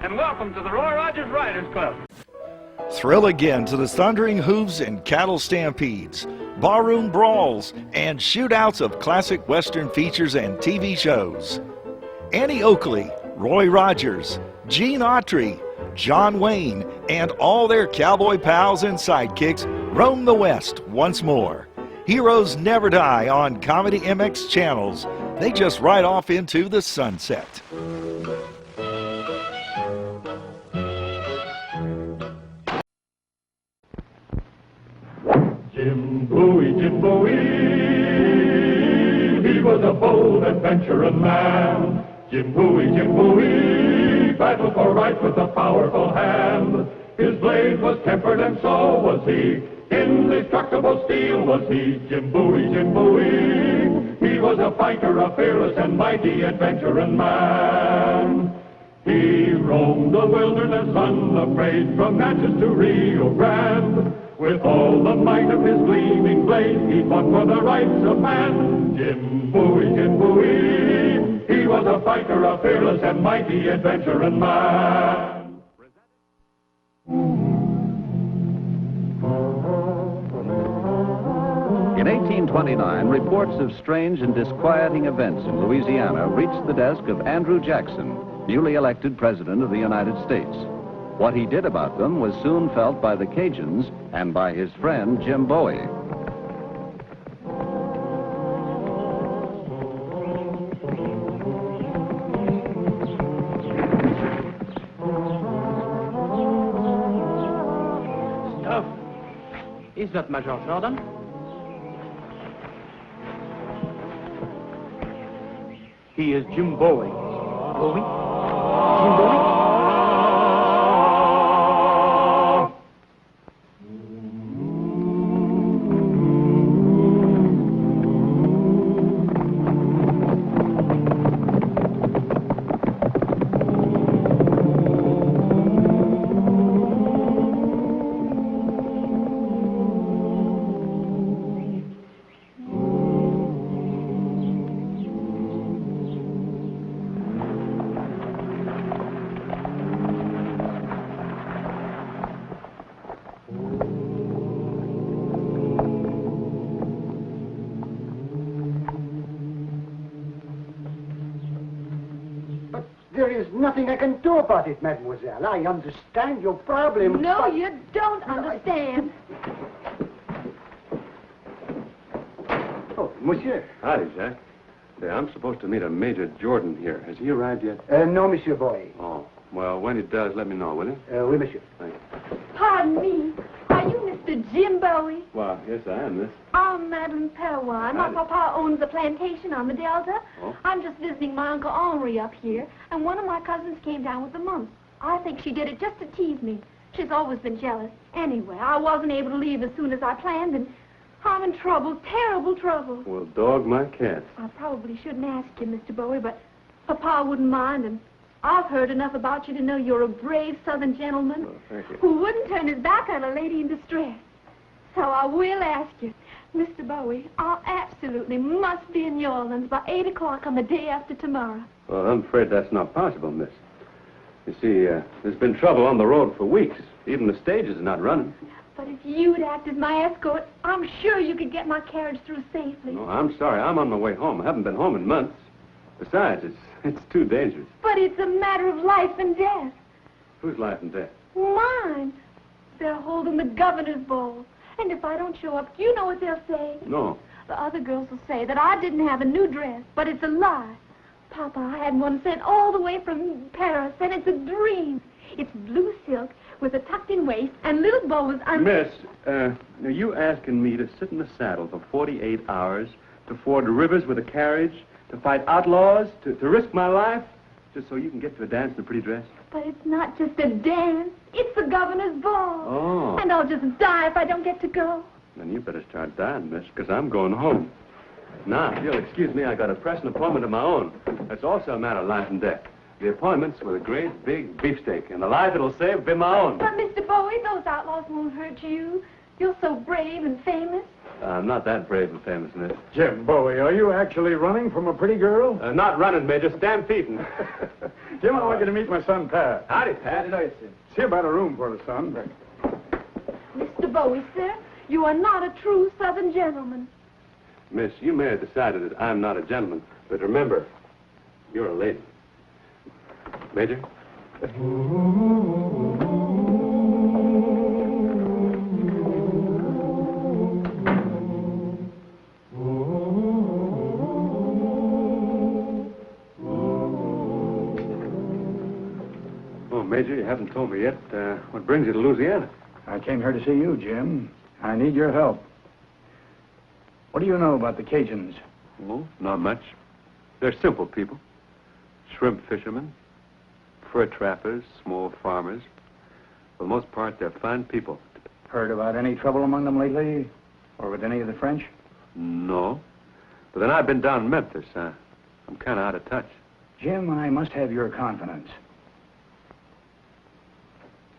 and welcome to the Roy Rogers Riders Club. Thrill again to the thundering hooves and cattle stampedes, barroom brawls, and shootouts of classic Western features and TV shows. Annie Oakley, Roy Rogers, Gene Autry, John Wayne, and all their cowboy pals and sidekicks roam the West once more. Heroes never die on ComedyMX Channels. They just ride off into the sunset. Jim Bowie, he was a bold adventuring man. Jim Bowie, battled for right with a powerful hand. His blade was tempered and so was he. Indestructible steel was he. Jim Bowie, he was a fighter, a fearless and mighty adventuring man. He roamed the wilderness unafraid, from Natchez to Rio Grande. With all the might of his gleaming blade, he fought for the rights of man. Jim Bowie, he was a fighter, a fearless and mighty adventuring man. In 1829, reports of strange and disquieting events in Louisiana reached the desk of Andrew Jackson, newly elected President of the United States. What he did about them was soon felt by the Cajuns and by his friend Jim Bowie. Stuff. Is that Major Jordan? He is Jim Bowie. Bowie? Jim Bowie? There is nothing I can do about it, mademoiselle. I understand your problem. No, but... you don't understand. Oh, monsieur. Howdy, Jack. Say, I'm supposed to meet a Major Jordan here. Has he arrived yet? No, monsieur Bowie. Oh, well, when he does, let me know, will you? Oui, monsieur. Thanks. Pardon me. Are you Mr. Jim Bowie? Well, yes, I am, miss. I'm Madeline Perrois. My papa owns a plantation on the Delta. Oh? I'm just visiting my Uncle Henri up here, and one of my cousins came down with the mumps. I think she did it just to tease me. She's always been jealous. Anyway, I wasn't able to leave as soon as I planned, and I'm in trouble, terrible trouble. Well, dog my cats. I probably shouldn't ask you, Mr. Bowie, but Papa wouldn't mind, and I've heard enough about you to know you're a brave Southern gentleman Well, thank you. who wouldn't turn his back on a lady in distress. So I will ask you, Mr. Bowie, I absolutely must be in New Orleans by 8 o'clock on the day after tomorrow. Well, I'm afraid that's not possible, miss. You see, there's been trouble on the road for weeks. Even the stage is not running. But if you'd act as my escort, I'm sure you could get my carriage through safely. No, I'm sorry. I'm on my way home. I haven't been home in months. Besides, it's too dangerous. But it's a matter of life and death. Whose life and death? Mine. They're holding the governor's ball. And if I don't show up, you know what they'll say? No. The other girls will say that I didn't have a new dress, but it's a lie. Papa, I had one sent all the way from Paris, and it's a dream. It's blue silk with a tucked-in waist and little bows on... Miss, are you asking me to sit in the saddle for 48 hours, to ford rivers with a carriage, to fight outlaws, to risk my life, just so you can get to a dance in a pretty dress? But it's not just a dance. It's the governor's ball. Oh. And I'll just die if I don't get to go. Then you better start dying, miss, because I'm going home. Now, if you'll excuse me, I got a pressing appointment of my own. That's also a matter of life and death. The appointment's with a great big beefsteak, and the life it'll save will be my own. But, Mr. Bowie, those outlaws won't hurt you. You're so brave and famous. I'm not that brave and famous, miss. Jim Bowie, are you actually running from a pretty girl? Not running, Major, stampeding. Jim, I want you to meet my son, Pat. Howdy, Pat. See about a room for the son. Mr. Bowie, sir, you are not a true Southern gentleman. Miss, you may have decided that I'm not a gentleman, but remember, you're a lady. Major? Oh, Major, you haven't told me yet what brings you to Louisiana. I came here to see you, Jim. I need your help. What do you know about the Cajuns? Oh, not much. They're simple people. Shrimp fishermen, fur trappers, small farmers. For the most part, they're fine people. Heard about any trouble among them lately? Or with any of the French? No. But then I've been down in Memphis. I'm kind of out of touch. Jim, I must have your confidence.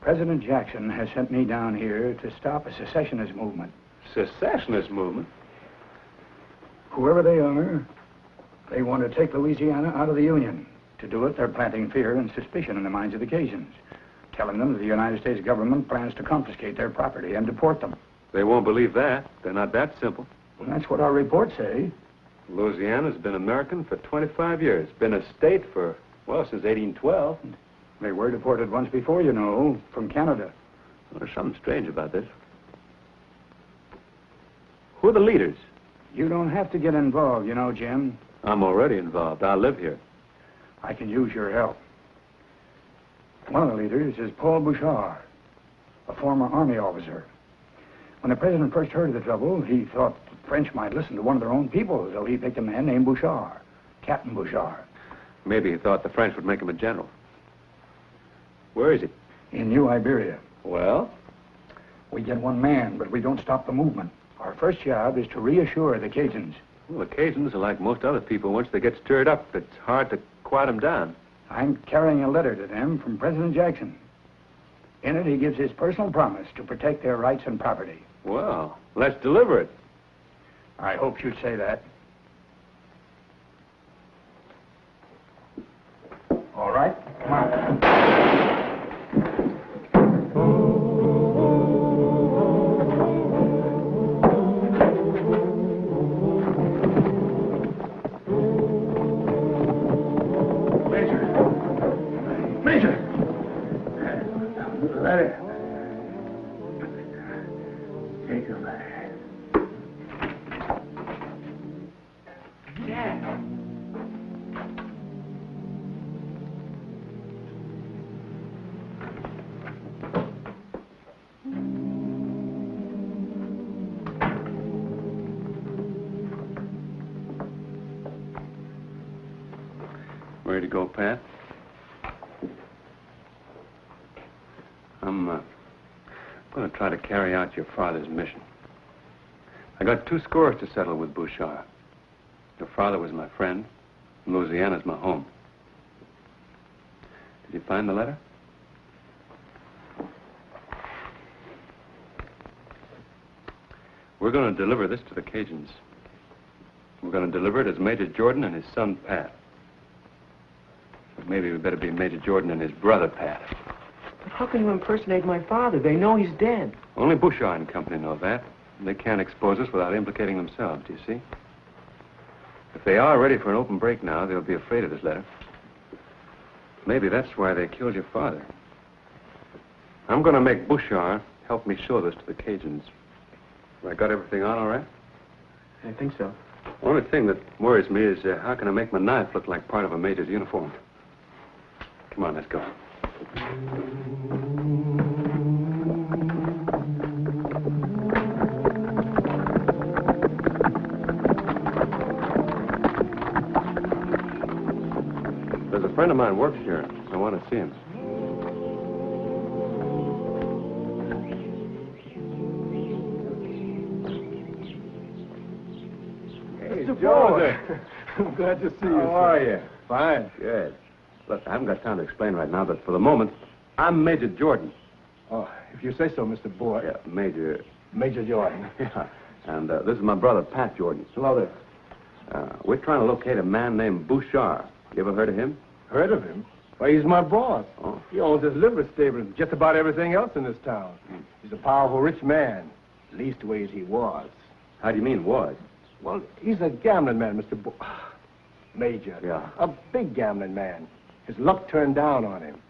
President Jackson has sent me down here to stop a secessionist movement. Secessionist movement? Whoever they are, they want to take Louisiana out of the Union. To do it, they're planting fear and suspicion in the minds of the Cajuns, telling them that the United States government plans to confiscate their property and deport them. They won't believe that. They're not that simple. Well, that's what our reports say. Louisiana's been American for 25 years. Been a state for, well, since 1812. They were deported once before, you know, from Canada. Well, there's something strange about this. Who are the leaders? You don't have to get involved, you know, Jim. I'm already involved. I live here. I can use your help. One of the leaders is Paul Bouchard, a former army officer. When the president first heard of the trouble, he thought the French might listen to one of their own people, so he picked a man named Bouchard, Captain Bouchard. Maybe he thought the French would make him a general. Where is he? In New Iberia. Well? We get one man, but we don't stop the movement. Our first job is to reassure the Cajuns. Well, the Cajuns are like most other people. Once they get stirred up, it's hard to quiet them down. I'm carrying a letter to them from President Jackson. In it, he gives his personal promise to protect their rights and property. Well, let's deliver it. I hope you'd say that. All right, come on. Ready to go, Pat? I'm going to try to carry out your father's mission. I got 2 scores to settle with Bouchard. Your father was my friend, and Louisiana's my home. Did you find the letter? We're going to deliver this to the Cajuns. We're going to deliver it as Major Jordan and his son, Pat. Maybe we better be Major Jordan and his brother, Pat. But how can you impersonate my father? They know he's dead. Only Bouchard and company know that. And they can't expose us without implicating themselves, do you see? If they are ready for an open break now, they'll be afraid of this letter. Maybe that's why they killed your father. I'm going to make Bouchard help me show this to the Cajuns. Have I got everything on all right? I think so. The only thing that worries me is how can I make my knife look like part of a major's uniform? Come on, let's go. There's a friend of mine works here. I want to see him. Hey, Joe. I'm glad to see you. How are you? Fine. Good. Look, I haven't got time to explain right now, but for the moment, I'm Major Jordan. Oh, if you say so, Mr. Boyd. Yeah, Major. Major Jordan. Yeah. And this is my brother, Pat Jordan. Hello there. We're trying to locate a man named Bouchard. You ever heard of him? Heard of him? Why, he's my boss. Oh. He owns this livery stable and just about everything else in this town. He's a powerful, rich man. Leastways, he was. How do you mean, was? Well, he's a gambling man, Mr. Major. Yeah. A big gambling man. His luck turned down on him.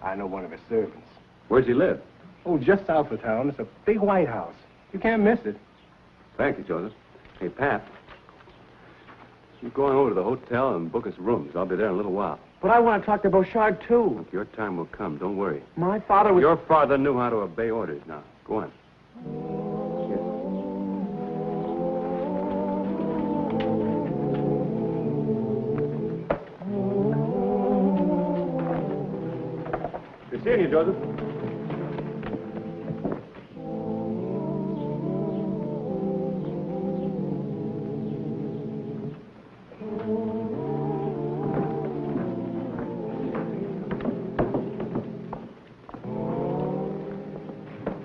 I know one of his servants. Where's he live? Oh, just south of town. It's a big white house. You can't miss it. Thank you, Joseph. Hey, Pat. You go on over to the hotel and book us rooms. I'll be there in a little while. But I want to talk to Bouchard, too. Look, your time will come. Don't worry. My father was... Your father knew how to obey orders. Now, go on. Good seeing you, Joseph.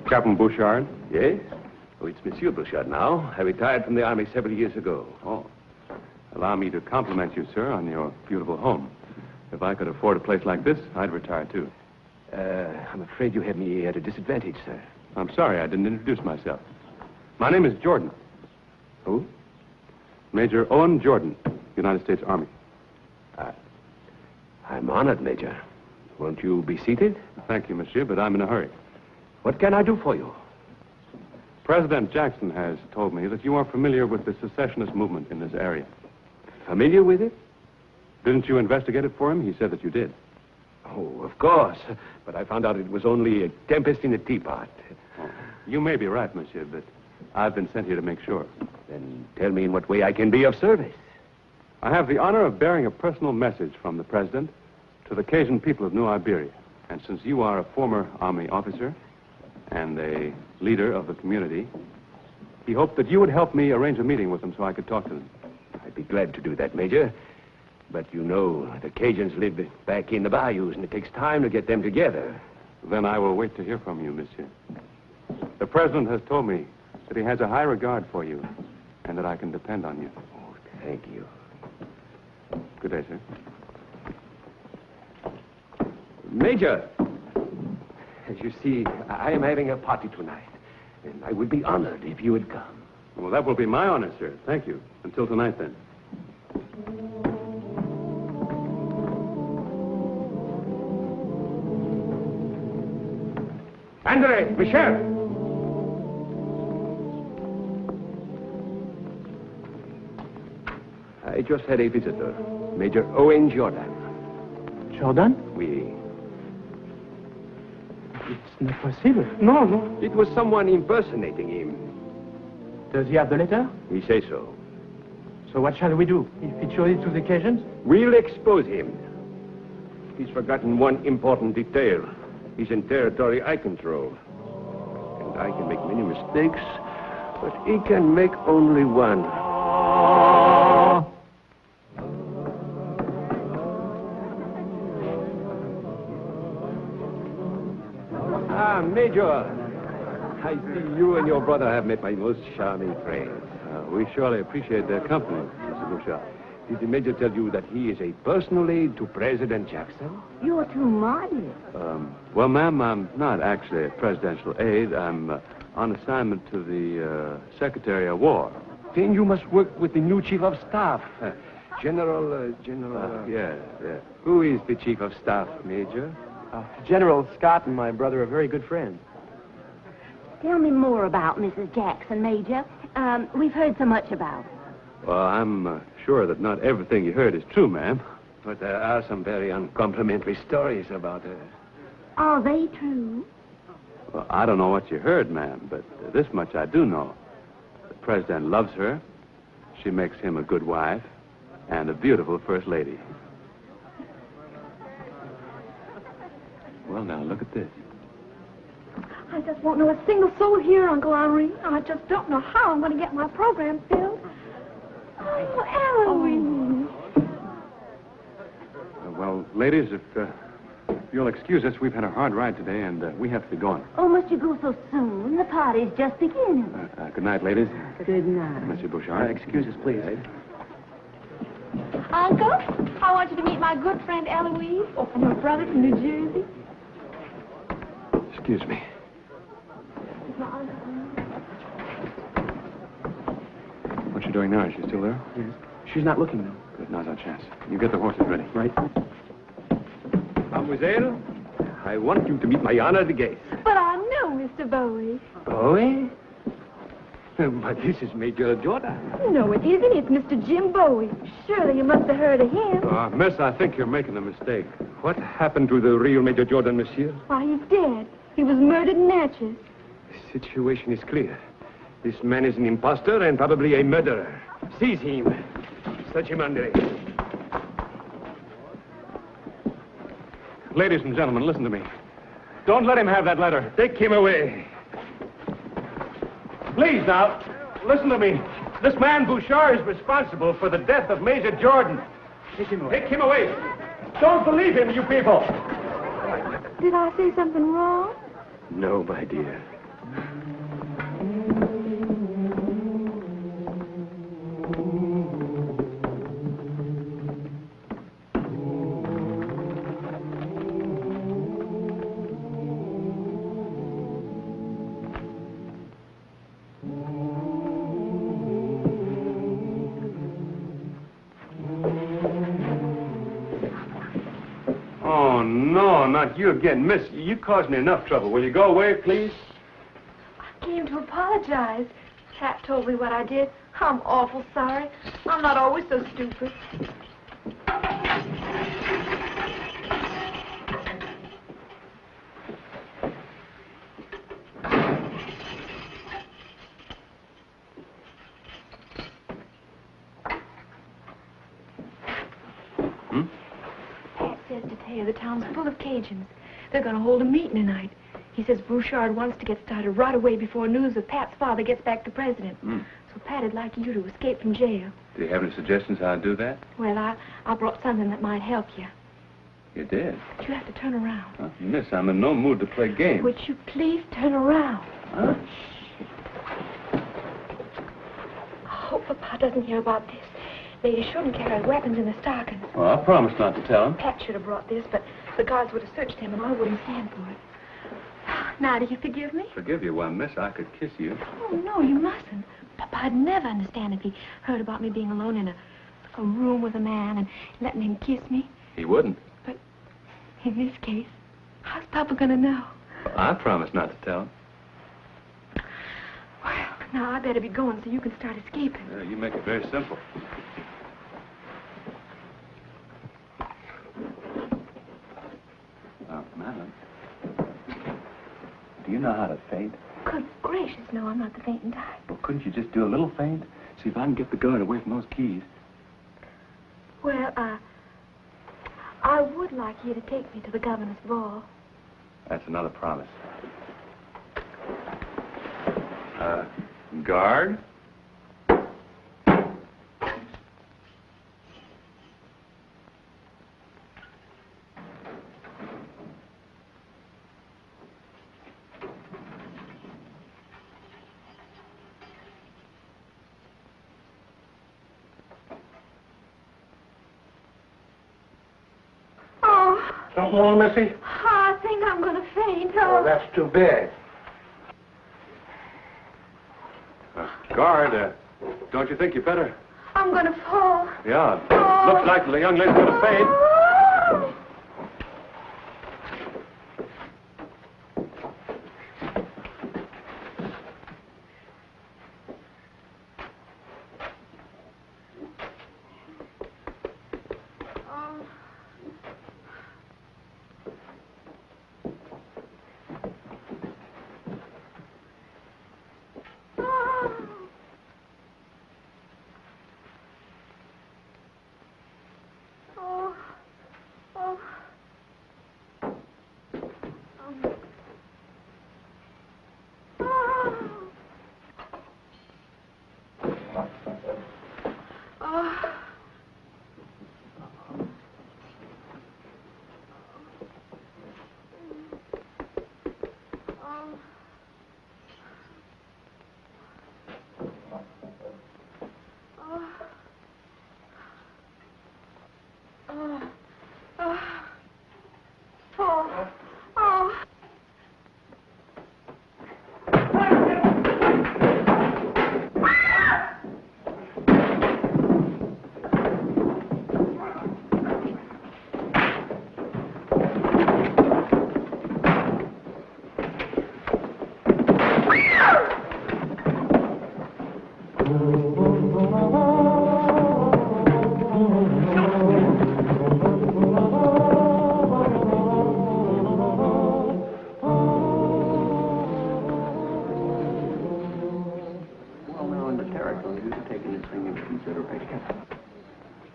Captain Bouchard? Yes? Oh, it's Monsieur Bouchard now. I retired from the army several years ago. Oh. Allow me to compliment you, sir, on your beautiful home. If I could afford a place like this, I'd retire, too. I'm afraid you have me at a disadvantage, sir. I'm sorry I didn't introduce myself. My name is Jordan. Who? Major Owen Jordan, United States Army. I'm honored, Major. Won't you be seated? Thank you, monsieur, but I'm in a hurry. What can I do for you? President Jackson has told me that you are familiar with the secessionist movement in this area. Familiar with it? Didn't you investigate it for him? He said that you did. Oh, of course. But I found out it was only a tempest in a teapot. Oh, you may be right, monsieur, but I've been sent here to make sure. Then tell me in what way I can be of service. I have the honor of bearing a personal message from the president to the Cajun people of New Iberia. And since you are a former Army officer and a leader of the community, he hoped that you would help me arrange a meeting with them so I could talk to them. I'd be glad to do that, Major. But you know, the Cajuns live back in the bayous, and it takes time to get them together. Then I will wait to hear from you, monsieur. The president has told me that he has a high regard for you and that I can depend on you. Oh, thank you. Good day, sir. Major, as you see, I am having a party tonight, and I would be honored if you would come. Well, that will be my honor, sir. Thank you. Until tonight, then. Andre, Michel! I just had a visitor, Major Owen Jordan. Jordan? Oui. It's not possible. No, no. It was someone impersonating him. Does he have the letter? He says so. So what shall we do? If he shows it to the Cajuns? We'll expose him. He's forgotten one important detail. He's in territory I control. And I can make many mistakes, but he can make only one. Ah, Major. I see you and your brother have met my most charming friends. We surely appreciate their company, Mr. Bouchard. Did the Major tell you that he is a personal aide to President Jackson? You're too modest. Well, ma'am, I'm not actually a presidential aide. I'm on assignment to the Secretary of War. Then you must work with the new Chief of Staff, General... Yes. Who is the Chief of Staff, Major? General Scott and my brother are very good friends. Tell me more about Mrs. Jackson, Major. We've heard so much about her. Well, I'm sure that not everything you heard is true, ma'am. But there are some very uncomplimentary stories about her. Are they true? Well, I don't know what you heard, ma'am, but this much I do know. The president loves her. She makes him a good wife and a beautiful first lady. Well, now, look at this. I just won't know a single soul here, Uncle Henri. I just don't know how I'm going to get my program filled. Oh, Eloise. Well, ladies, you'll excuse us, we've had a hard ride today, and we have to be going. Oh, must you go so soon? The party's just beginning. Good night, ladies. Good night. Monsieur Bouchard. Excuse us, please. Uncle, I want you to meet my good friend Eloise and her brother from New Jersey. Excuse me. What's she doing now? Is she still there? Yes. She's not looking, though. Good, now's our chance. You get the horses ready. Right. Mademoiselle, I want you to meet my honored guest. But I know Mr. Bowie. Bowie? But this is Major Jordan. No, it isn't. It's Mr. Jim Bowie. Surely you must have heard of him. Miss, I think you're making a mistake. What happened to the real Major Jordan, monsieur? Why, he's dead. He was murdered in Natchez. The situation is clear. This man is an impostor and probably a murderer. Seize him. Search him under. Ladies and gentlemen, listen to me. Don't let him have that letter. Take him away. Please, now, listen to me. This man Bouchard is responsible for the death of Major Jordan. Take him away. Take him away. Don't believe him, you people. Did I say something wrong? No, my dear. Not you again. Miss, you caused me enough trouble. Will you go away, please? I came to apologize. Cap told me what I did. I'm awful sorry. I'm not always so stupid. The town's full of Cajuns. They're going to hold a meeting tonight. He says Bouchard wants to get started right away before news of Pat's father gets back to president. So Pat'd like you to escape from jail. Do you have any suggestions how to do that? Well, I brought something that might help you. You did? But you have to turn around. Miss, I'm in no mood to play games. Would you please turn around? Huh? I hope Papa doesn't hear about this. Ladies shouldn't carry weapons in their stockings. Well, I promised not to tell him. Pat should have brought this, but the guards would have searched him, and I wouldn't stand for it. Now, do you forgive me? Forgive you? Well, miss, I could kiss you. Oh, no, you mustn't. Papa'd never understand if he heard about me being alone in a room with a man and letting him kiss me. He wouldn't. But in this case, how's Papa going to know? Well, I promised not to tell him. Well, now I better be going so you can start escaping. You make it very simple. Madam, do you know how to faint? Good gracious, no, I'm not the fainting type. Well, couldn't you just do a little faint? See if I can get the guard away from those keys. Well, I would like you to take me to the governor's ball. That's another promise. Guard? Something wrong, Missy? I think I'm going to faint. Oh, that's too bad. Guard, don't you think you better? I'm going to fall. Yeah, looks like the young lady's going to faint. taking this thing into consideration.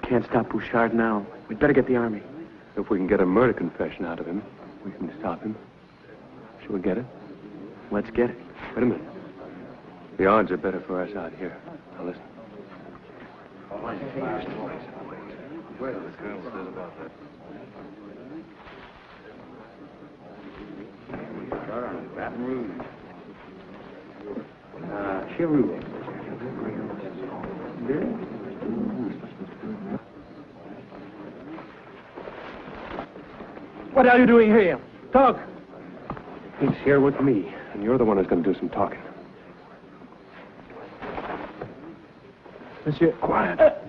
Can't stop Bouchard now. We'd better get the army. If we can get a murder confession out of him, we can stop him. Shall we get it? Let's get it. Wait a minute. The odds are better for us out here. Now listen. What the colonel says about that? Baton Rouge. Cheroot. What are you doing here? Talk. He's here with me, and you're the one who's going to do some talking. Monsieur. Quiet.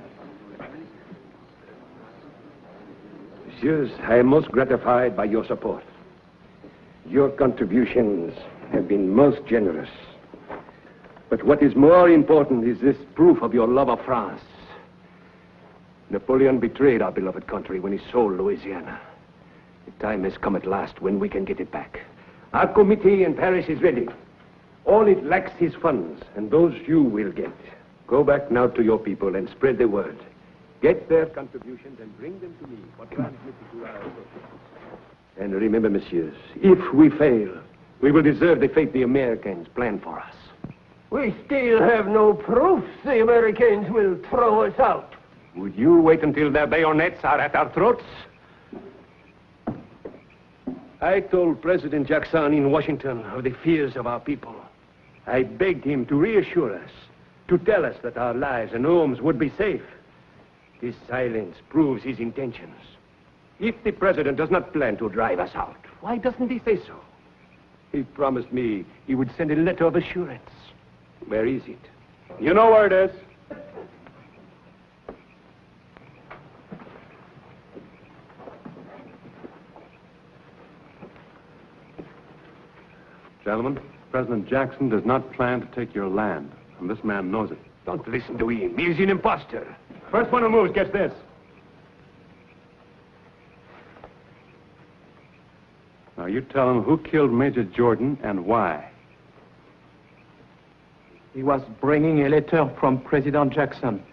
Messieurs, I am most gratified by your support. Your contributions have been most generous. But what is more important is this proof of your love of France. Napoleon betrayed our beloved country when he sold Louisiana. The time has come at last when we can get it back. Our committee in Paris is ready. All it lacks is funds, and those you will get. Go back now to your people and spread the word. Get their contributions and bring them to me for transmitting to our associates. And remember, messieurs, if we fail, we will deserve the fate the Americans plan for us. We still have no proof the Americans will throw us out. Would you wait until their bayonets are at our throats? I told President Jackson in Washington of the fears of our people. I begged him to reassure us, to tell us that our lives and homes would be safe. His silence proves his intentions. If the president does not plan to drive us out, why doesn't he say so? He promised me he would send a letter of assurance. Where is it? You know where it is. Gentlemen, President Jackson does not plan to take your land, and this man knows it. Don't listen to him. He is an imposter. First one who moves gets this. Now, you tell him who killed Major Jordan and why. He was bringing a letter from President Jackson.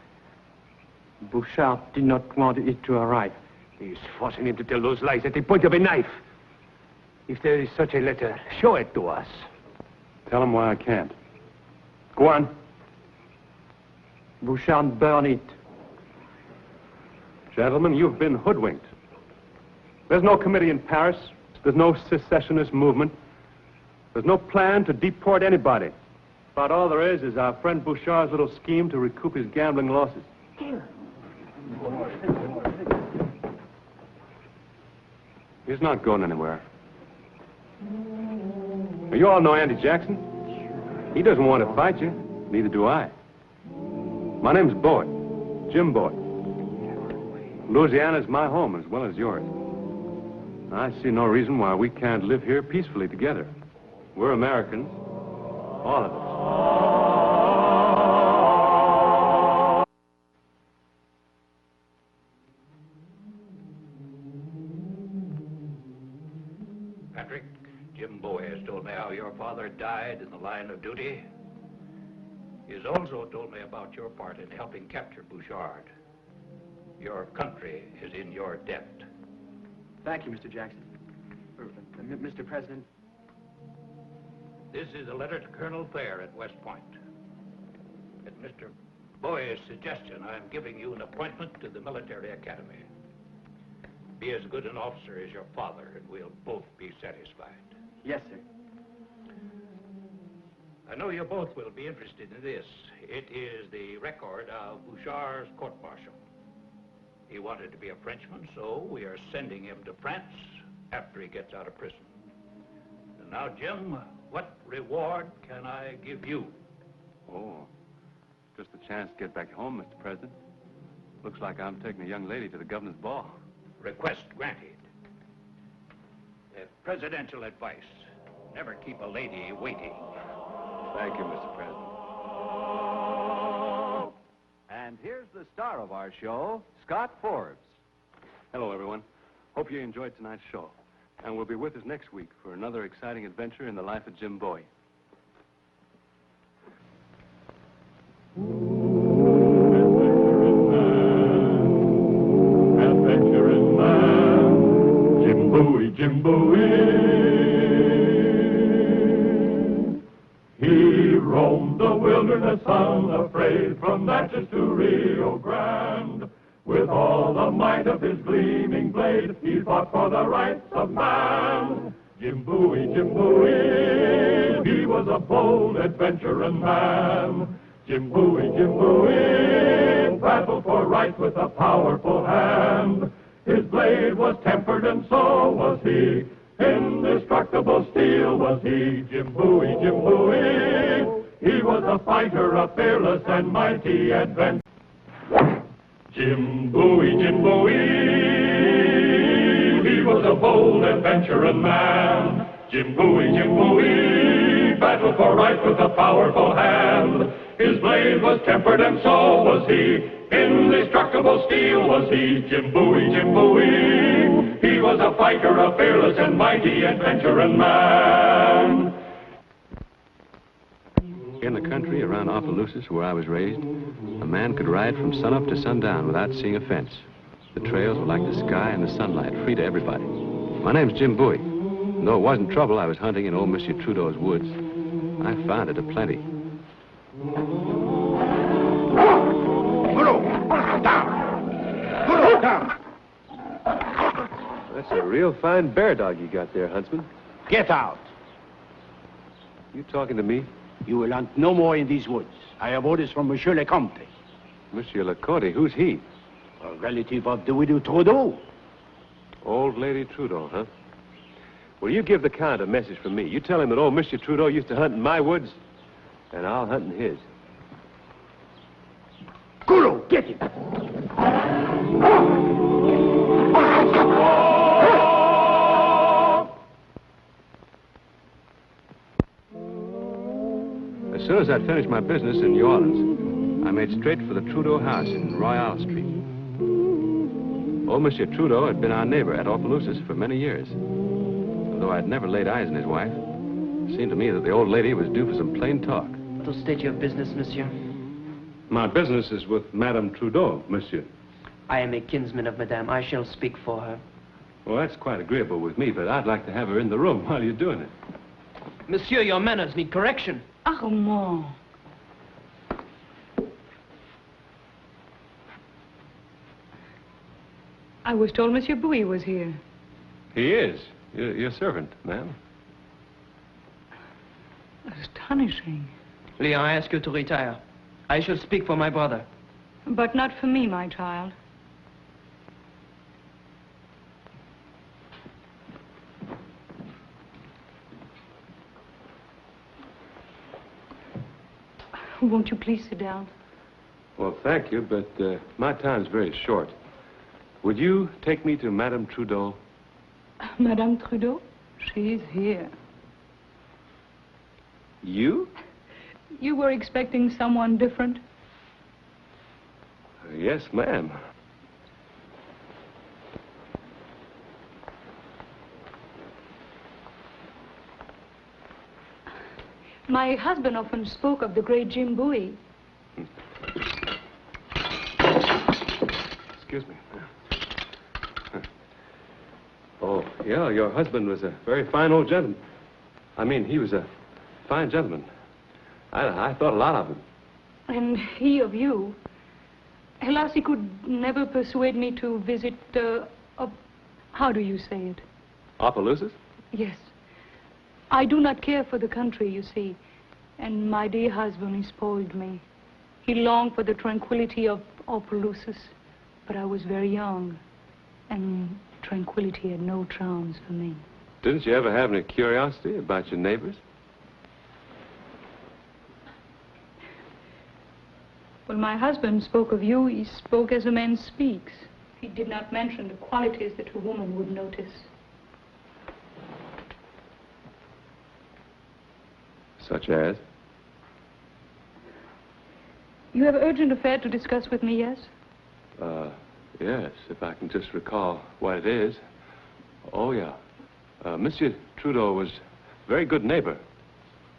Bouchard did not want it to arrive. He is forcing him to tell those lies at the point of a knife. If there is such a letter, show it to us. Tell him why I can't. Go on. Bouchard burned it. Gentlemen, you've been hoodwinked. There's no committee in Paris. There's no secessionist movement. There's no plan to deport anybody. About all there is our friend Bouchard's little scheme to recoup his gambling losses. He's not going anywhere. You all know Andy Jackson. He doesn't want to fight you. Neither do I. My name's Bowie, Jim Bowie. Louisiana's my home as well as yours. I see no reason why we can't live here peacefully together. We're Americans, all of us. Patrick, Jim Bowie has told me how your father died in the line of duty. He has also told me about your part in helping capture Bouchard. Your country is in your debt. Thank you, Mr. Jackson. Mr. President. This is a letter to Colonel Fair at West Point. At Mr. Bowie's suggestion, I'm giving you an appointment to the military academy. Be as good an officer as your father, and we'll both be satisfied. Yes, sir. I know you both will be interested in this. It is the record of Bouchard's court-martial. He wanted to be a Frenchman, so we are sending him to France after he gets out of prison. And now, Jim, what reward can I give you? Oh, just a chance to get back home, Mr. President. Looks like I'm taking a young lady to the governor's ball. Request granted. Presidential advice. Never keep a lady waiting. Thank you, Mr. President. And here's the star of our show, Scott Forbes. Hello, everyone. Hope you enjoyed tonight's show. And will be with us next week for another exciting adventure in the life of Jim Bowie. wilderness unafraid, from Natchez to Rio Grande. With all the might of his gleaming blade, he fought for the rights of man. Jim Bowie, he was a bold adventuring man. Jim Bowie, battled for right with a powerful hand. His blade was tempered and so was he. Indestructible steel was he. Jim Bowie, he was a fighter, a fearless and mighty adventurer. Jim Bowie, he was a bold adventuring man. Jim Bowie, battled for right with a powerful hand. His blade was tempered and so was he. Indestructible steel was he. Jim Bowie, he was a fighter, a fearless and mighty adventuring man. In the country around Opelousas, where I was raised, a man could ride from sunup to sundown without seeing a fence. The trails were like the sky and the sunlight, free to everybody. My name's Jim Bowie. And though it wasn't trouble I was hunting in old Monsieur Trudeau's woods, I found it aplenty. That's a real fine bear dog you got there, Huntsman. Get out. You talking to me? You will hunt no more in these woods. I have orders from Monsieur le Comte. Monsieur Leconte, who's he? A relative of the widow Trudeau. Old Lady Trudeau, huh? Well, you give the Count a message from me. You tell him that old Monsieur Trudeau used to hunt in my woods, and I'll hunt in his. Guru, get him! As soon as I'd finished my business in New Orleans, I made straight for the Trudeau house in Royale Street. Old Monsieur Trudeau had been our neighbor at Opelousas for many years. Though I'd never laid eyes on his wife, it seemed to me that the old lady was due for some plain talk. To state your business, monsieur. My business is with Madame Trudeau, monsieur. I am a kinsman of Madame. I shall speak for her. Well, that's quite agreeable with me, but I'd like to have her in the room while you're doing it. Monsieur, your manners need correction. Armand. I was told Monsieur Bowie was here. He is. Your servant, ma'am. Astonishing. Leon, I ask you to retire. I shall speak for my brother. But not for me, my child. Won't you please sit down? Well, thank you, but my time's very short. Would you take me to Madame Trudeau? Madame Trudeau? She's here. You? You were expecting someone different? Yes, ma'am. My husband often spoke of the great Jim Bowie. Excuse me. Oh, yeah, your husband was a very fine old gentleman. I mean, he was a fine gentleman. I thought a lot of him. And he of you. Alas, he could never persuade me to visit, how do you say it? Opelousas? Yes. I do not care for the country, you see. And my dear husband, he spoiled me. He longed for the tranquility of Opelousas. But I was very young. And tranquility had no charms for me. Didn't you ever have any curiosity about your neighbors? When my husband spoke of you, he spoke as a man speaks. He did not mention the qualities that a woman would notice. Such as? You have an urgent affair to discuss with me, yes? Yes, if I can just recall what it is. Oh, yeah. Monsieur Trudeau was a very good neighbor.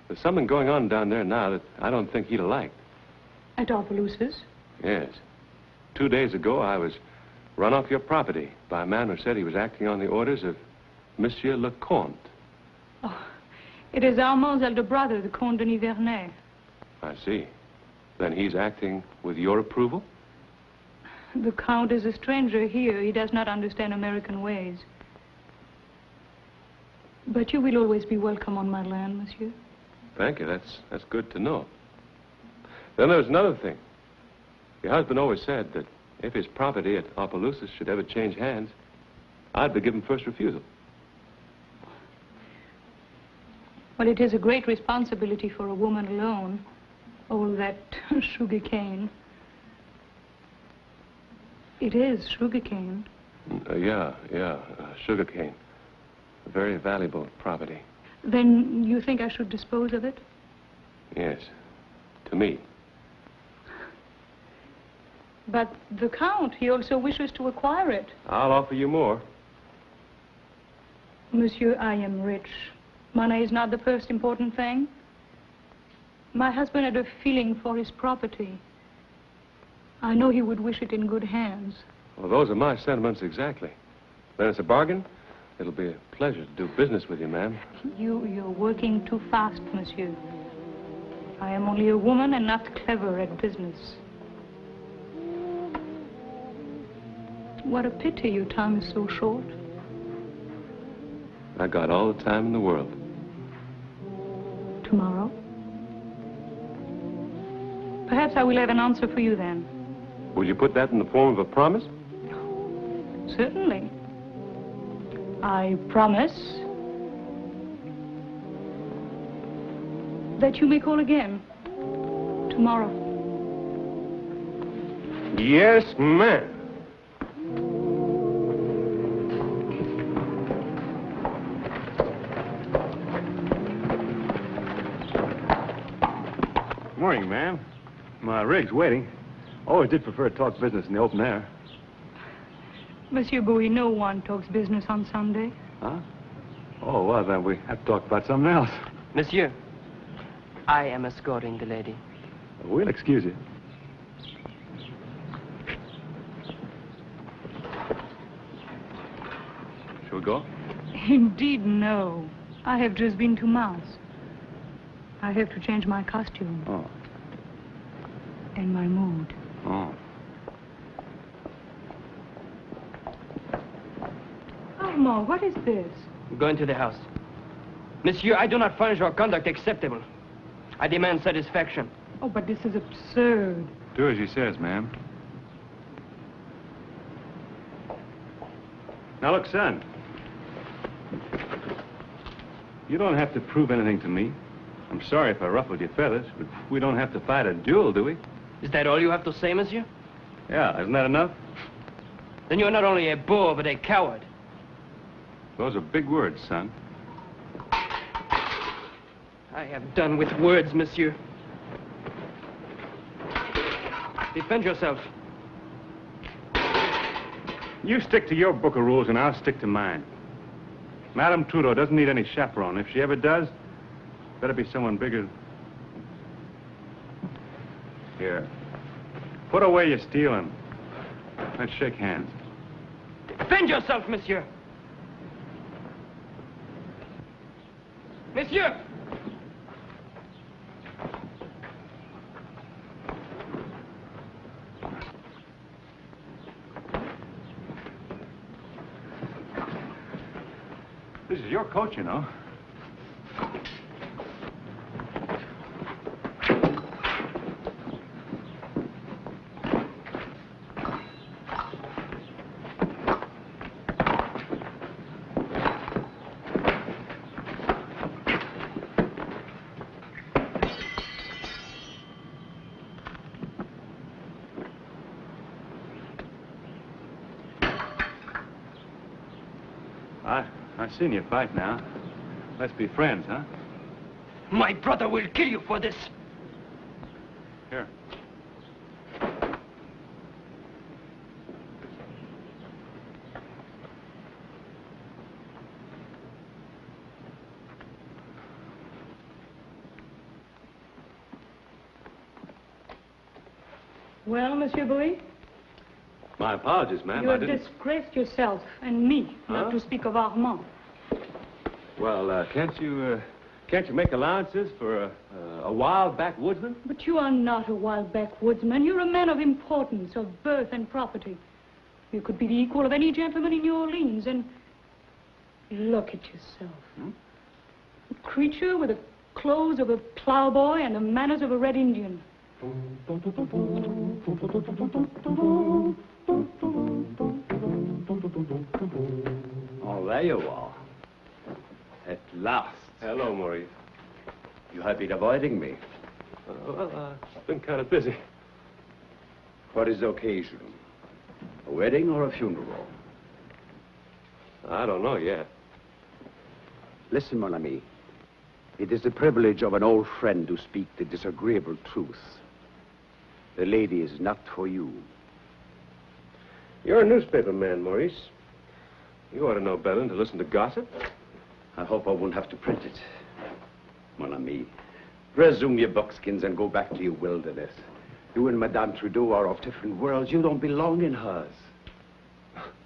There's something going on down there now that I don't think he'd have liked. At Opelousas? Yes. 2 days ago, I was run off your property by a man who said he was acting on the orders of Monsieur le Comte. Oh, it is Armand's elder brother, the Comte de Nivernais. I see. Then he's acting with your approval? The Count is a stranger here. He does not understand American ways. But you will always be welcome on my land, monsieur. Thank you. That's good to know. Then there's another thing. Your husband always said that if his property at Opelousas should ever change hands, I'd be given first refusal. Well, it is a great responsibility for a woman alone. All that sugar cane. It is sugar cane. Yeah, sugar cane. A very valuable property. Then you think I should dispose of it? Yes, to me. But the Count, he also wishes to acquire it. I'll offer you more. Monsieur, I am rich. Money is not the first important thing. My husband had a feeling for his property. I know he would wish it in good hands. Well, those are my sentiments exactly. Then it's a bargain. It'll be a pleasure to do business with you, ma'am. You're working too fast, monsieur. I am only a woman and not clever at business. What a pity your time is so short. I got all the time in the world. Tomorrow? Perhaps I will have an answer for you then. Will you put that in the form of a promise? Certainly. I promise that you may call again tomorrow. Yes, ma'am. Morning, ma'am. My rig's waiting. Always did prefer to talk business in the open air. Monsieur Bowie, no one talks business on Sunday. Huh? Oh, well, then we have to talk about something else. Monsieur, I am escorting the lady. We'll excuse you. Shall we go? Indeed, no. I have just been to Mass. I have to change my costume. Oh. And my mood. Oh. Armand, what is this? I'm going to the house. Monsieur, I do not find your conduct acceptable. I demand satisfaction. Oh, but this is absurd. Do as he says, ma'am. Now, look, son. You don't have to prove anything to me. I'm sorry if I ruffled your feathers, but we don't have to fight a duel, do we? Is that all you have to say, monsieur? Yeah, isn't that enough? Then you're not only a boor, but a coward. Those are big words, son. I have done with words, monsieur. Defend yourself. You stick to your book of rules, and I'll stick to mine. Madame Trudeau doesn't need any chaperone. If she ever does, better be someone bigger. Here. Put away your steel and let's shake hands. Defend yourself, monsieur. Monsieur! This is your coat, you know. I've seen you fight now. Let's be friends, huh? My brother will kill you for this. Here. Well, Monsieur Bowie? My apologies, ma'am. You have disgraced yourself and me, not to speak of Armand. Well, can't you make allowances for A wild backwoodsman? But you are not a wild backwoodsman. You're a man of importance, of birth and property. You could be the equal of any gentleman in New Orleans, and look at yourself. A creature with the clothes of a plowboy and the manners of a Red Indian. Oh, there you are. At last. Hello, Maurice. You have been avoiding me. I've been kind of busy. What is the occasion? A wedding or a funeral? I don't know yet. Listen, mon ami. It is the privilege of an old friend to speak the disagreeable truth. The lady is not for you. You're a newspaper man, Maurice. You ought to know better than to listen to gossip. I hope I won't have to print it. Mon ami, resume your buckskins and go back to your wilderness. You and Madame Trudeau are of different worlds. You don't belong in hers.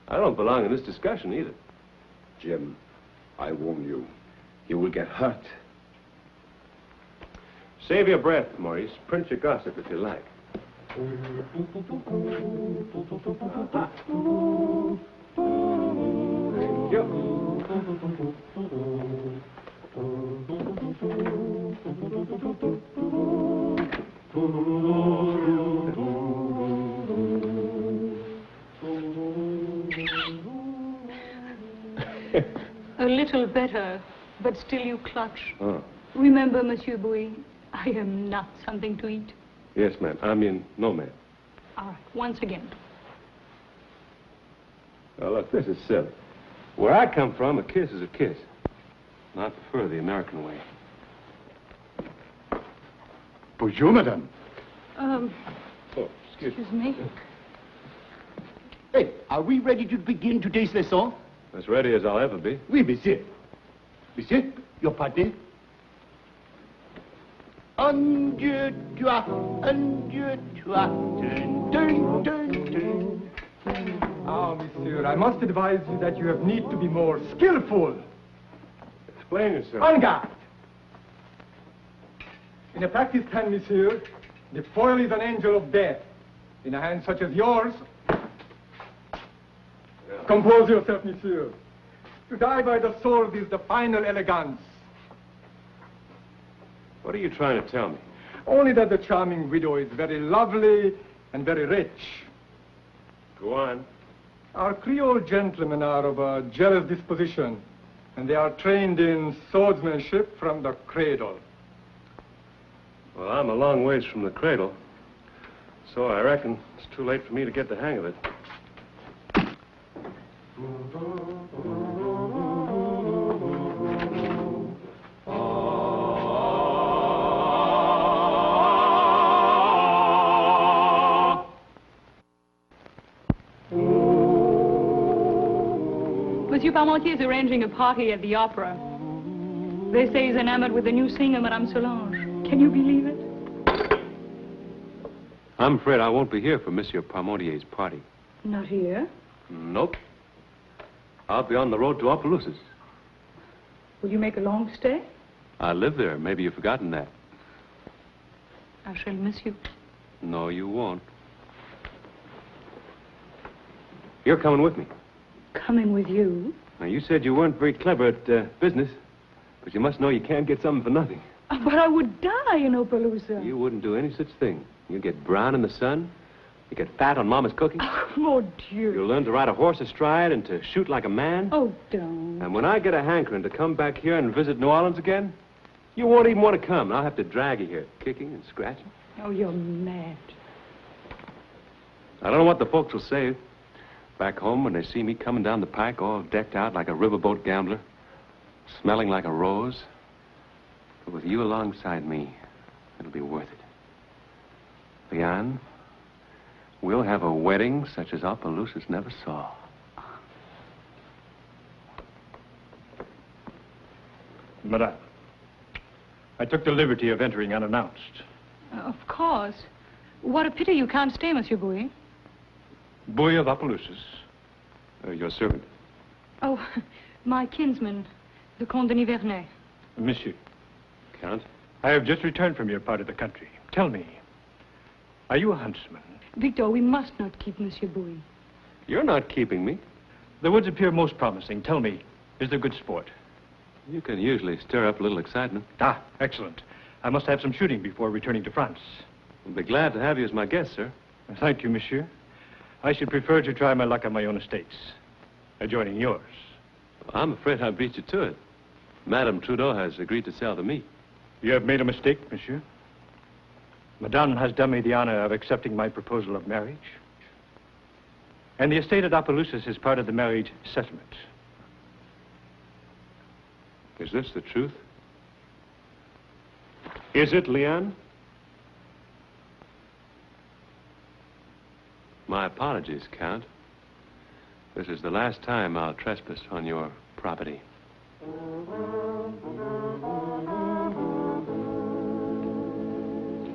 I don't belong in this discussion either. Jim, I warn you. You will get hurt. Save your breath, Maurice. Print your gossip if you like. Thank you. A little better, but still you clutch. Oh. Remember, Monsieur Bowie, I am not something to eat. Yes, ma'am. I mean, no, ma'am. All right, once again. Now, look, this is silly. Where I come from, a kiss is a kiss. I prefer the American way. Bonjour, madame. Oh, excuse me. Hey, are we ready to begin today's lesson? As ready as I'll ever be. Oui, monsieur. Monsieur, your party. Un, deux, trois. Un, deux, trois. Turn, turn, turn, turn. Ah, monsieur, I must advise you that you have need to be more skillful. Explain yourself. En garde. In a practice hand, monsieur, the foil is an angel of death. In a hand such as yours, compose yourself, monsieur. To die by the sword is the final elegance. What are you trying to tell me? Only that the charming widow is very lovely and very rich. Go on. Our Creole gentlemen are of a jealous disposition, and they are trained in swordsmanship from the cradle. Well, I'm a long ways from the cradle, so I reckon it's too late for me to get the hang of it. Monsieur Parmentier is arranging a party at the opera. They say he's enamored with the new singer, Madame Solange. Can you believe it? I'm afraid I won't be here for Monsieur Parmentier's party. Not here. Nope. I'll be on the road to Opelousas. Will you make a long stay? I live there. Maybe you've forgotten that. I shall miss you. No, you won't. You're coming with me. Coming with you? Now, you said you weren't very clever at business, but you must know you can't get something for nothing. But I would die in Opelousas. You wouldn't do any such thing. You get brown in the sun. You get fat on Mama's cooking. Oh, dear. You'll learn to ride a horse astride and to shoot like a man. Oh, don't. And when I get a hankering to come back here and visit New Orleans again, you won't even want to come. I'll have to drag you here, kicking and scratching. Oh, you're mad. I don't know what the folks will say back home when they see me coming down the pike all decked out like a riverboat gambler, smelling like a rose. But with you alongside me, it'll be worth it. Leon, we'll have a wedding such as Opelousas never saw. Madame, I took the liberty of entering unannounced. Of course. What a pity you can't stay, Monsieur Bowie. Bowie of Opelousas. Your servant. Oh, my kinsman, the Comte de Nivernais. Monsieur. Count? I have just returned from your part of the country. Tell me, are you a huntsman? Victor, we must not keep Monsieur Bowie. You're not keeping me. The woods appear most promising. Tell me, is there good sport? You can usually stir up a little excitement. Ah, excellent. I must have some shooting before returning to France. I'll be glad to have you as my guest, sir. Thank you, monsieur. I should prefer to try my luck on my own estates, adjoining yours. Well, I'm afraid I beat you to it. Madame Trudeau has agreed to sell to me. You have made a mistake, monsieur. Madame has done me the honor of accepting my proposal of marriage. And the estate at Opelousas is part of the marriage settlement. Is this the truth? Is it, Leanne? My apologies, Count. This is the last time I'll trespass on your property.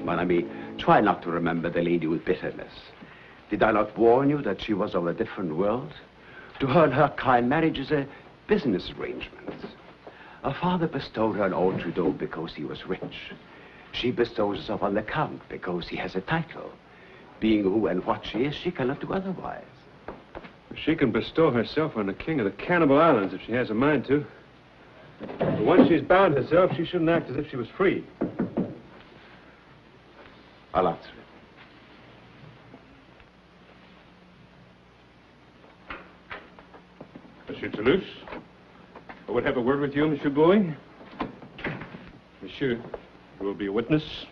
Mon ami, try not to remember the lady with bitterness. Did I not warn you that she was of a different world? To her and her kind, marriage is a business arrangement. Her father bestowed her on Autry because he was rich. She bestows herself on the Count because he has a title. Being who and what she is, she cannot do otherwise. She can bestow herself on the king of the Cannibal Islands if she has a mind to. But once she's bound herself, she shouldn't act as if she was free. I'll answer it. Monsieur Toulouse, I would have a word with you, Monsieur Bowie. Monsieur, you will be a witness.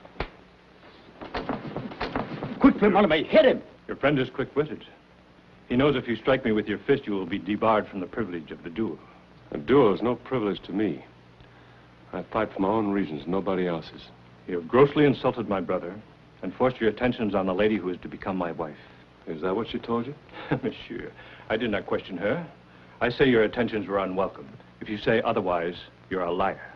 Quickly, mon ami, hit him! Your friend is quick-witted. He knows if you strike me with your fist, you will be debarred from the privilege of the duel. A duel is no privilege to me. I fight for my own reasons, nobody else's. You have grossly insulted my brother and forced your attentions on the lady who is to become my wife. Is that what she told you? Monsieur, I did not question her. I say your attentions were unwelcome. If you say otherwise, you're a liar.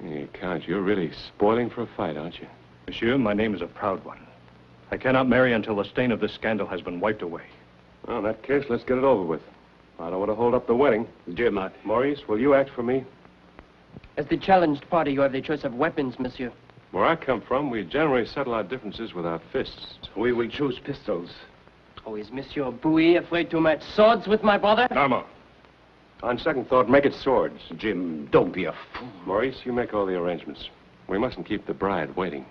Hey, Count, you're really spoiling for a fight, aren't you? Monsieur, my name is a proud one. I cannot marry until the stain of this scandal has been wiped away. Well, in that case, let's get it over with. I don't want to hold up the wedding. Jim, Maurice, will you act for me? As the challenged party, you have the choice of weapons, monsieur. Where I come from, we generally settle our differences with our fists. We will choose pistols. Oh, is Monsieur Bowie afraid to match swords with my brother? Armor. On second thought, make it swords. Jim, don't be a fool. Maurice, you make all the arrangements. We mustn't keep the bride waiting.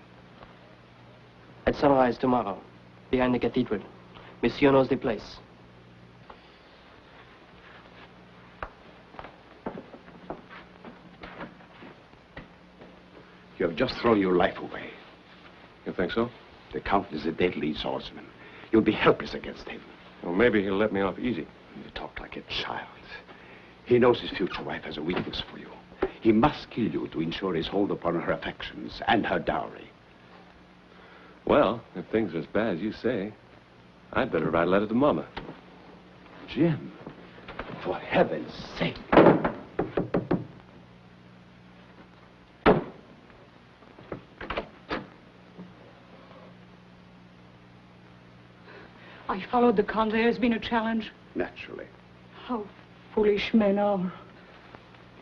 At sunrise tomorrow, behind the cathedral. Monsieur knows the place. You have just thrown your life away. You think so? The Count is a deadly swordsman. You'll be helpless against him. Well, maybe he'll let me off easy. You talk like a child. He knows his future wife has a weakness for you. He must kill you to ensure his hold upon her affections and her dowry. Well, if things are as bad as you say, I'd better write a letter to Mama. Jim, for heaven's sake. I followed the Count. There has been a challenge. Naturally. How foolish men are.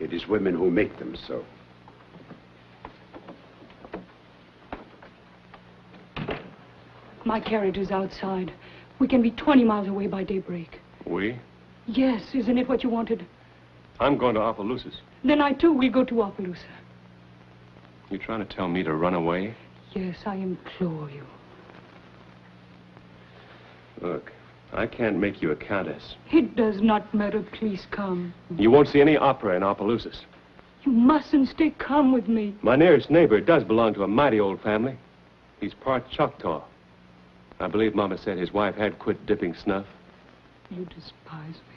It is women who make them so. My carriage is outside. We can be 20 miles away by daybreak. We? Yes, isn't it what you wanted? I'm going to Opelousas. Then I, too, will go to Opelousas. You trying to tell me to run away? Yes, I implore you. Look, I can't make you a countess. It does not matter. Please come. You won't see any opera in Opelousas. You mustn't stay calm with me. My nearest neighbor does belong to a mighty old family. He's part Choctaw. I believe Mama said his wife had quit dipping snuff. You despise me.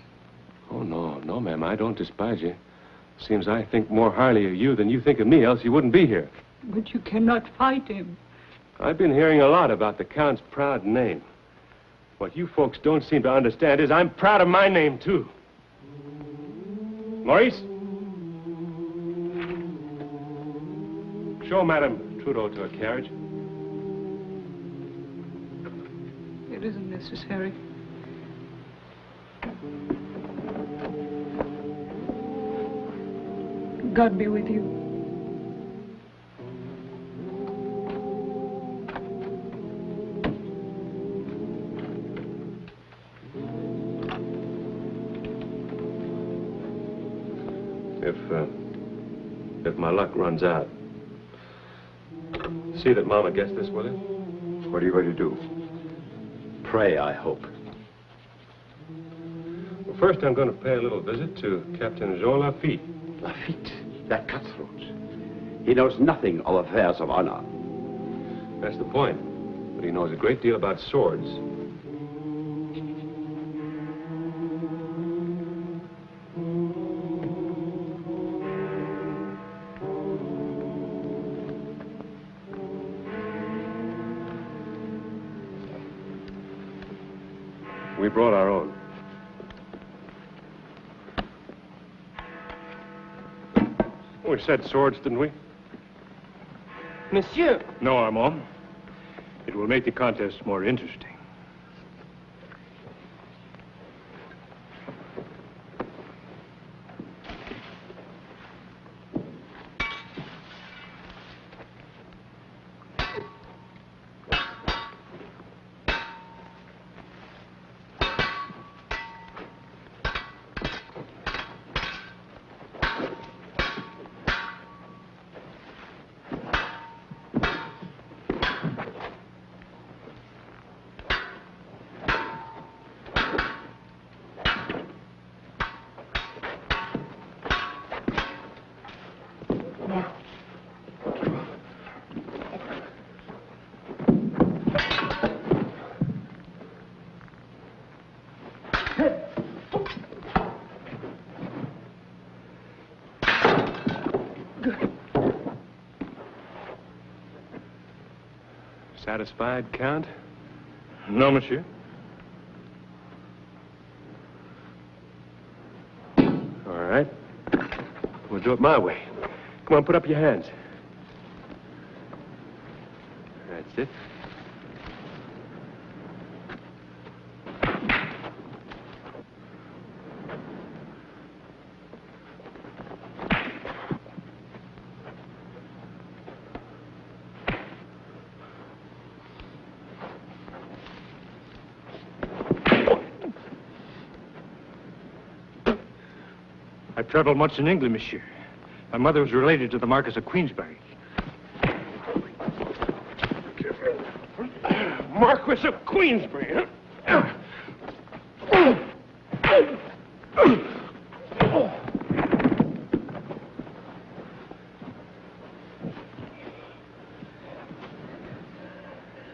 Oh, no, ma'am, I don't despise you. Seems I think more highly of you than you think of me, else you wouldn't be here. But you cannot fight him. I've been hearing a lot about the Count's proud name. What you folks don't seem to understand is I'm proud of my name, too. Maurice? Show Madame Trudeau to a carriage. It isn't necessary. God be with you. If my luck runs out. See that Mama gets this, will you? What are you going to do? Pray, I hope. Well, first, I'm going to pay a little visit to Captain Jean Lafitte. Lafitte? That cutthroat. He knows nothing of affairs of honor. That's the point. But he knows a great deal about swords. We brought our own. We said swords, didn't we? Monsieur! No, Armand. It will make the contest more interesting. Satisfied, Count? No, monsieur. All right. We'll do it my way. Come on, put up your hands. That's it. I've traveled much in England, monsieur. My mother was related to the Marquis of Queensberry. Marquis of Queensberry, huh?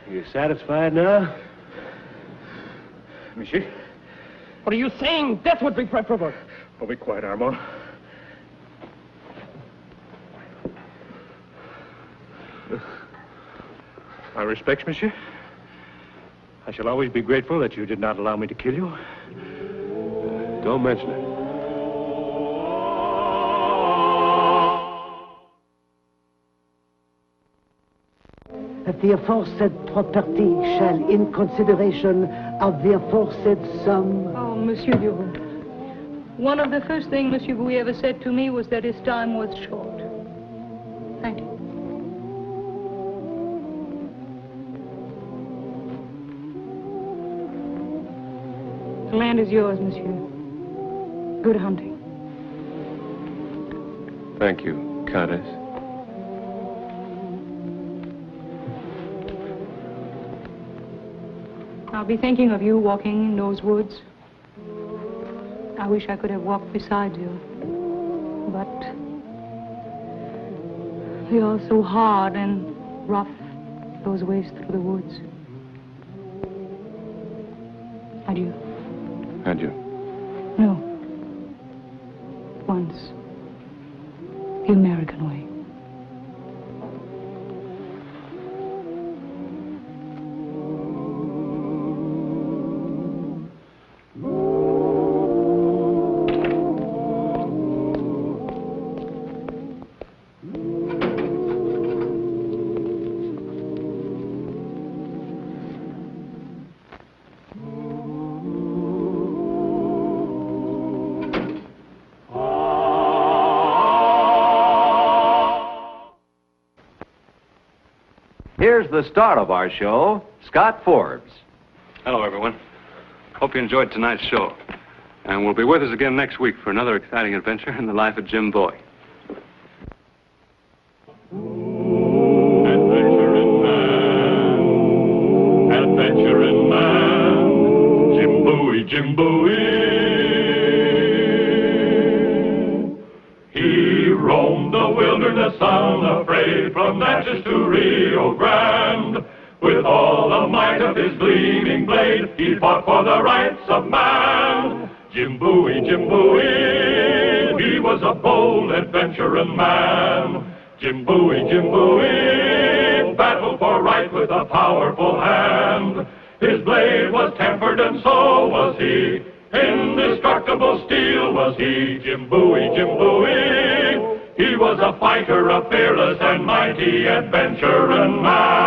You satisfied now? Monsieur? What are you saying? Death would be preferable. Oh, be quiet, Armand. My respects, monsieur. I shall always be grateful that you did not allow me to kill you. Don't mention it. That the aforesaid property shall, in consideration of the aforesaid sum... Oh, Monsieur Duroux. One of the first things Monsieur Bowie ever said to me was that his time was short. Thank you. The land is yours, monsieur. Good hunting. Thank you, Countess. I'll be thinking of you walking in those woods. I wish I could have walked beside you, but they are so hard and rough, those ways through the woods. Adieu. Adieu. No. Once. The American way. Here's the star of our show, Scott Forbes. Hello, everyone. Hope you enjoyed tonight's show. And will be with us again next week for another exciting adventure in the life of Jim Bowie. Adventuring man, Jim Bowie, Jim Bowie. He roamed the wilderness unafraid, from Natchez to Rio Grande. With all the might of his gleaming blade, he fought for the rights of man. Jim Bowie, Jim Bowie, he was a bold adventuring man. Jim Bowie, Jim Bowie, battled for right with a powerful hand. His blade was tempered and so was he. Indestructible steel was he. Jim Bowie, Jim Bowie, he was a fighter, a fearless and mighty adventuring man.